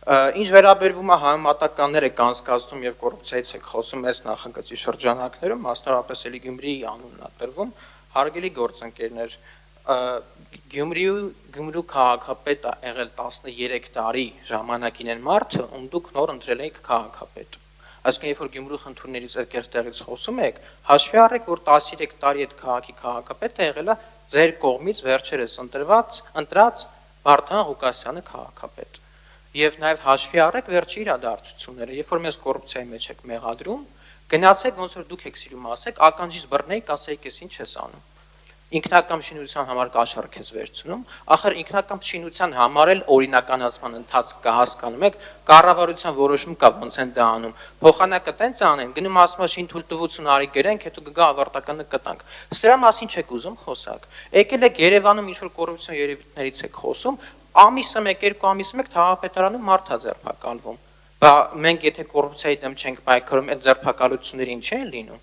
Ինչ վերաբերվում է համեմատականները կանցկացնում եւ կոռուպցիայից եք խոսում այս նախագծի շրջանակներում, մասնավորապես էլի Գյումրիի անունն է տրվում, հարգելի գործընկերներ, Գյումրու քաղաքապետ է եղել 13 տարի ժամանակին են մարդը, ում դուք նոր ընտրել եք քաղաքապետ։ Այսինքն, երբ որ Գյումրու խնդիրներից այդտեղից խոսում եք, հաշվի առեք, որ 13 տարի այդ քաղաքի քաղաքապետը եղել է ձեր կողմից վերջերս ընտրած Վարդան Ղուկասյանը քաղաքապետ։ Եվ նաև հաշվի առեք վերջի իրադարձությունները, երբ որ մեզ կոռուպցիայի մեջ եք մեղադրում, գնացեք ոնց որ դուք եք սիրում ասեք, ականջից բռնեիք, ասեիք, ես ինչ ես անում։ Ինքնակամ շինության համար կաշառք ես վերցնում, ախր ինքնակամ շինության համար էլ օրինականացման ընթացք կա, հասկանում եք, կառավարության որոշում կա, ոնց են դա անում։ Փոխանակը տենց անեն, գնում ասում շին թույլտվություն արի գերենք, հետո կգա ավարտականը կտանք։ Սրա մասին չեք ուզում խոսակ։ Եկել եք Երևանում ինչ որ կոռուպցիոն երևույթներից եք խոսում, ամիսը 1-2 ամիսը մեկ քաղաքապետարանում մարդ է ձերբակալվում։ Բա մենք եթե կոռուպցիայի դեմ չենք պայքարում, այդ ձերբակալությունները ինչ են լինում։